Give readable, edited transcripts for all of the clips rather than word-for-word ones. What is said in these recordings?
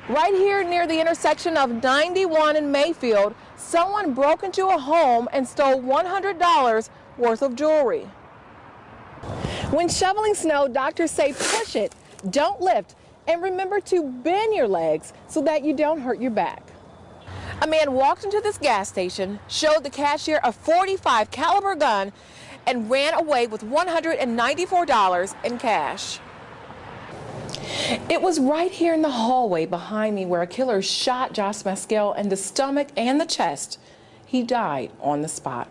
Right here near the intersection of 91 and Mayfield, someone broke into a home and stole $100 worth of jewelry. When shoveling snow, doctors say push it, don't lift, and remember to bend your legs so that you don't hurt your back. A man walked into this gas station, showed the cashier a .45 caliber gun, and ran away with $194 in cash. It was right here in the hallway behind me where a killer shot Josh Maskell in the stomach and the chest. He died on the spot.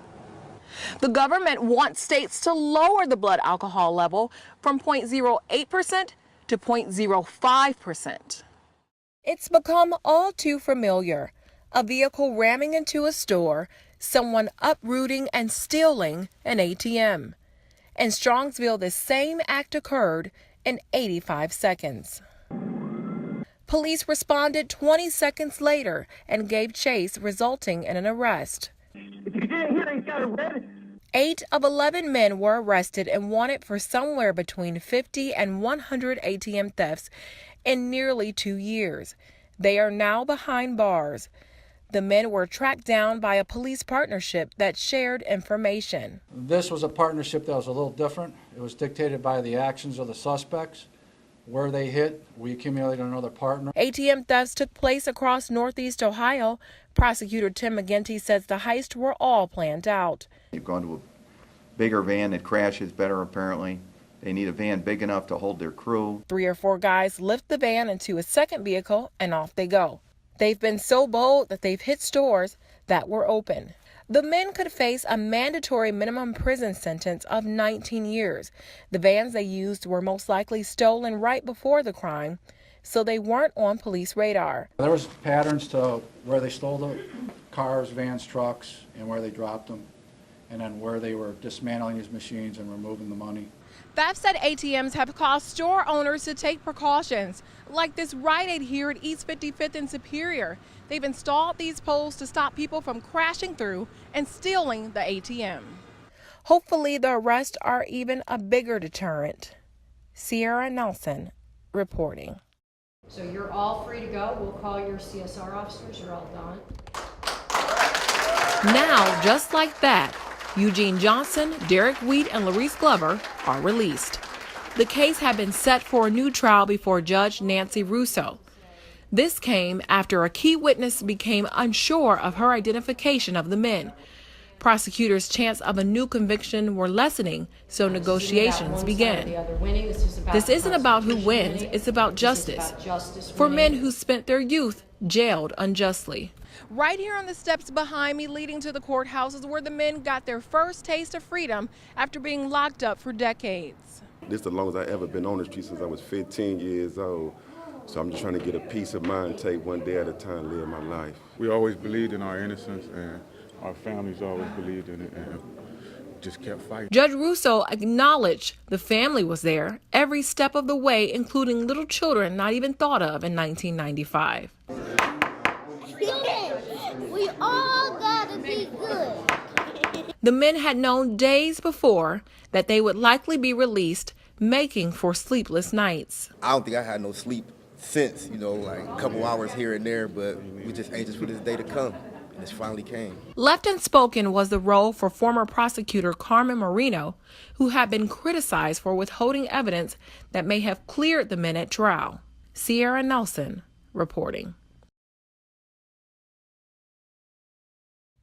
The government wants states to lower the blood alcohol level from 0.08% to 0.05%. It's become all too familiar. A vehicle ramming into a store, someone uprooting and stealing an ATM. In Strongsville, the same act occurred in 85 seconds. Police responded 20 seconds later and gave chase, resulting in an arrest. 8 of 11 men were arrested and wanted for somewhere between 50 and 100 ATM thefts in nearly 2 years. They are now behind bars. The men were tracked down by a police partnership that shared information. This was a partnership that was a little different. It was dictated by the actions of the suspects. Where they hit, we accumulated another partner. ATM thefts took place across Northeast Ohio. Prosecutor Tim McGinty says the heists were all planned out. They've gone to a bigger van that crashes better, apparently. They need a van big enough to hold their crew. 3 or 4 guys lift the van into a second vehicle and off they go. They've been so bold that they've hit stores that were open. The men could face a mandatory minimum prison sentence of 19 years. The vans they used were most likely stolen right before the crime, so they weren't on police radar. There was patterns to where they stole the cars, vans, trucks, and where they dropped them, and then where they were dismantling these machines and removing the money. Thefts at ATMs have caused store owners to take precautions, like this Rite Aid here at East 55th and Superior. They've installed these poles to stop people from crashing through and stealing the ATM. Hopefully the arrests are even a bigger deterrent. Ciarra Nelson reporting. So you're all free to go. We'll call your CSR officers. You're all done. Now, just like that, Eugene Johnson, Derek Wheat, and Larice Glover are released. The case had been set for a new trial before Judge Nancy Russo. This came after a key witness became unsure of her identification of the men. Prosecutors' chance of a new conviction were lessening, so negotiations began. This isn't about who wins, it's about justice. For men who spent their youth jailed unjustly. Right here on the steps behind me leading to the courthouse is where the men got their first taste of freedom after being locked up for decades. This is the longest I've ever been on the street since I was 15 years old. So I'm just trying to get a peace of mind, take one day at a time, live my life. We always believed in our innocence, and our families always believed in it, and just kept fighting. Judge Russo acknowledged the family was there every step of the way, including little children not even thought of in 1995. We all gotta be good. The men had known days before that they would likely be released, making for sleepless nights. I don't think I had no sleep since, like a couple hours here and there, but we just anxious for this day to come, and it finally came. Left unspoken was the role for former prosecutor Carmen Marino, who had been criticized for withholding evidence that may have cleared the men at trial. Ciarra Nelson reporting.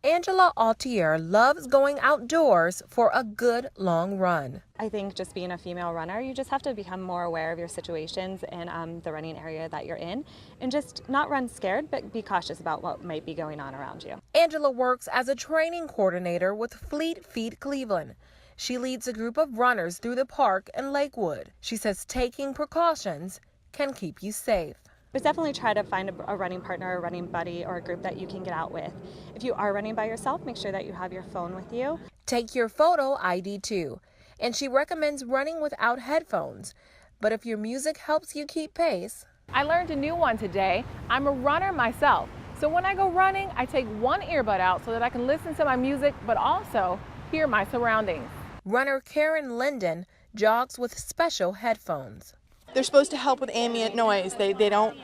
Angela Altier loves going outdoors for a good long run. I think just being a female runner, you just have to become more aware of your situations and the running area that you're in, and just not run scared, but be cautious about what might be going on around you. Angela works as a training coordinator with Fleet Feet Cleveland. She leads a group of runners through the park in Lakewood. She says taking precautions can keep you safe. But definitely try to find a running partner, a running buddy, or a group that you can get out with. If you are running by yourself, make sure that you have your phone with you. Take your photo ID too. And she recommends running without headphones. But if your music helps you keep pace. I learned a new one today. I'm a runner myself. So when I go running, I take one earbud out so that I can listen to my music, but also hear my surroundings. Runner Karen Linden jogs with special headphones. They're supposed to help with ambient noise. They don't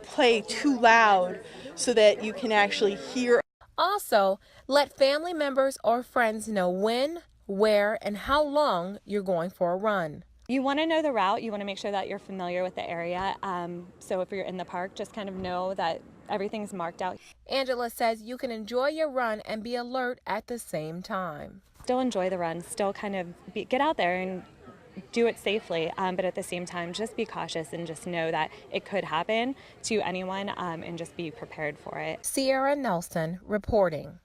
play too loud so that you can actually hear. Also, let family members or friends know when, where, and how long you're going for a run. You want to know the route. You want to make sure that you're familiar with the area. So if you're in the park, just kind of know that everything's marked out. Angela says you can enjoy your run and be alert at the same time. Still enjoy the run. Still kind of get out there and do it safely. But at the same time, just be cautious and just know that it could happen to anyone and just be prepared for it. Ciarra Nelson reporting.